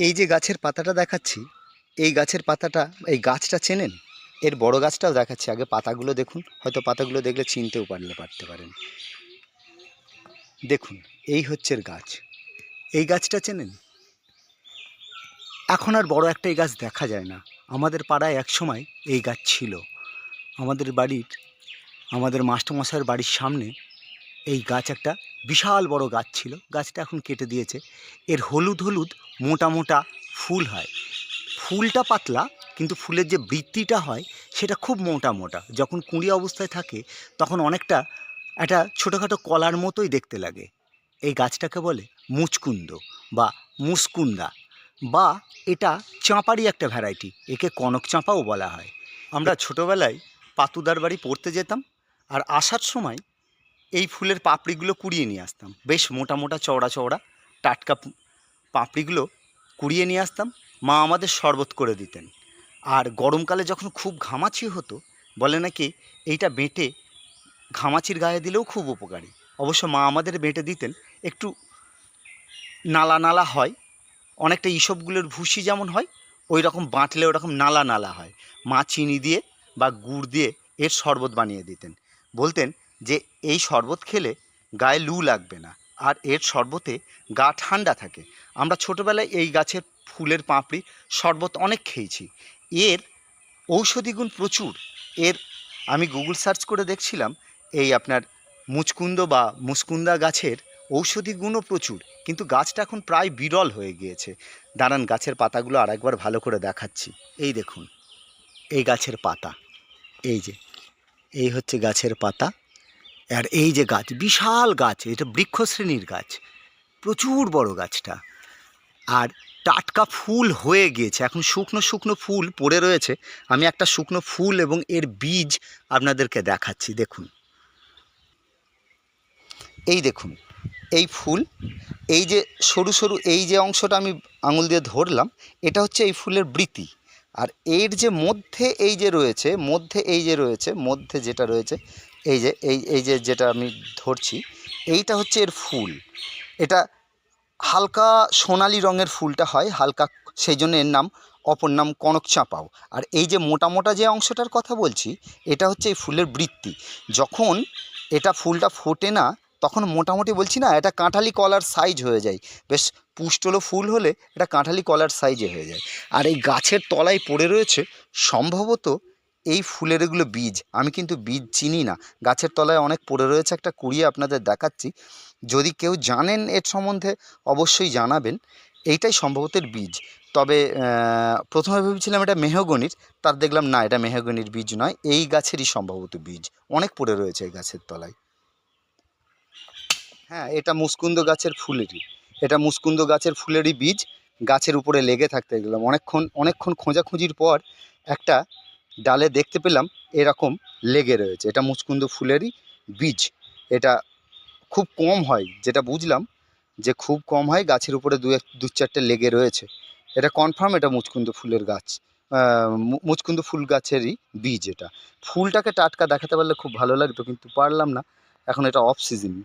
এই যে গাছের পাতাটা দেখাচ্ছি, এই গাছের পাতাটা, এই গাছটা চেনেন? এর বড় গাছটাও দেখাচ্ছি, আগে পাতাগুলো দেখুন, হয়তো পাতাগুলো দেখলে চিনতেও পারতে পারেন। দেখুন, এই হচ্ছে এর গাছ। এই গাছটা চেনেন? এখন আর বড় একটা এই গাছ দেখা যায় না। আমাদের পাড়ায় এক সময় এই গাছ ছিল। আমাদের মাস্টারমশাইয়ের বাড়ির সামনে এই গাছ একটা বিশাল বড় গাছ ছিল। গাছটা এখন কেটে দিয়েছে। এর হলুদ হলুদ মোটা মোটা ফুল হয়। ফুলটা পাতলা, কিন্তু ফুলের যে বৃত্তিটা হয় সেটা খুব মোটা মোটা। যখন কুঁড়ি অবস্থায় থাকে তখন অনেকটা একটা ছোটোখাটো কলার মতোই দেখতে লাগে। এই গাছটাকে বলে মুচকুন্দ বা মুসকুন্দা, বা এটা চাঁপারই একটা ভ্যারাইটি। একে কনক চাঁপাও বলা হয়। আমরা ছোটোবেলায় পাতুদার বাড়ি পড়তে যেতাম, আর আসার সময় এই ফুলের পাপড়িগুলো কুড়িয়ে নিয়ে আসতাম। বেশ মোটা মোটা চওড়া চওড়া টাটকা পাপড়িগুলো কুড়িয়ে নিয়ে আসতাম। মা আমাদের শরবত করে দিতেন। আর গরমকালে যখন খুব ঘামাচি হতো, বলে নাকি এইটা বেটে ঘামাচির গায়ে দিলেও খুব উপকারী। অবশ্য মা আমাদের বেটে দিতেন, একটু নালা নালা হয়, অনেকটা ইসবগুলোর ভুসি যেমন হয় ওই রকম বাঁটলে ওরকম নালা নালা হয়। মা চিনি দিয়ে বা গুড় দিয়ে এর শরবত বানিয়ে দিতেন। বলতেন যে এই শরবত খেলে গায়ে লু লাগবে না, আর এর শরবতে গা ঠান্ডা থাকে। আমরা ছোটোবেলায় এই গাছের ফুলের পাপড়ি শরবত অনেক খেয়েছি। এর ঔষধি গুণ প্রচুর। এর আমি গুগল সার্চ করে দেখছিলাম, এই আপনার মুচকুন্দ বা মুসকুন্দা গাছের ঔষধি গুণও প্রচুর, কিন্তু গাছটা এখন প্রায় বিরল হয়ে গিয়েছে। দাঁড়ান, গাছের পাতাগুলো আর একবার ভালো করে দেখাচ্ছি। এই দেখুন, এই গাছের পাতা, এই যে, এই হচ্ছে গাছের পাতা। আর এই যে গাছ, বিশাল গাছ, এটা বৃক্ষশ্রেণীর গাছ, প্রচুর বড় গাছটা। আর টাটকা ফুল হয়ে গিয়েছে, এখন শুকনো শুকনো ফুল পড়ে রয়েছে। আমি একটা শুকনো ফুল এবং এর বীজ আপনাদেরকে দেখাচ্ছি। দেখুন, এই দেখুন, এই ফুল, এই যে সরু সরু এই যে অংশটা আমি আঙুল দিয়ে ধরলাম, এটা হচ্ছে এই ফুলের বৃতি। আর এর যে মধ্যে এই যে রয়েছে, মধ্যে যেটা রয়েছে, এই যে এই যে যেটা আমি ধরছি, এইটা হচ্ছে এর ফুল। এটা হালকা সোনালি রঙের ফুলটা হয়, হালকা, সেই জন্য এর নাম, অপর নাম কনক চাঁপাও। আর এই যে মোটা মোটা যে অংশটার কথা বলছি, এটা হচ্ছে এই ফুলের বৃত্তি। যখন এটা ফুলটা ফোটে না, তখন মোটামুটি বলছি না, এটা কাঁঠালি কলার সাইজ হয়ে যায়। বেশ পুষ্টলো ফুল হলে এটা কাঁঠালি কলার সাইজে হয়ে যায়। আর এই গাছের তলায় পড়ে রয়েছে সম্ভবত এই ফুলের এগুলো বীজ। আমি কিন্তু বীজ চিনি না। গাছের তলায় অনেক পড়ে রয়েছে, একটা কুড়িয়ে আপনাদের দেখাচ্ছি। যদি কেউ জানেন এর সম্বন্ধে অবশ্যই জানাবেন। এইটাই সম্ভবত এর বীজ। তবে প্রথমে ভেবেছিলাম এটা মেহগনির, তার দেখলাম না, এটা মেহগনির বীজ নয়, এই গাছেরই সম্ভবত বীজ। অনেক পড়ে রয়েছে এই গাছের তলায়। হ্যাঁ, এটা মুসকুন্দ গাছের ফুলেরই, এটা মুসকুন্দ গাছের ফুলেরই বীজ। গাছের উপরে লেগে থাকতে গেলাম অনেকক্ষণ খোঁজাখুঁজির পর একটা ডালে দেখতে পেলাম এরকম লেগে রয়েছে। এটা মুচকুন্দ ফুলেরই বীজ। এটা খুব কম হয়, যেটা বুঝলাম যে খুব কম হয়, গাছের উপরে দু চারটে লেগে রয়েছে। এটা কনফার্ম এটা মুচকুন্দ ফুলের গাছ, মুচকুন্দ ফুল গাছেরই বীজ এটা। ফুলটাকে টাটকা দেখাতে পারলে খুব ভালো লাগতো, কিন্তু পারলাম না, এখন এটা অফ সিজন।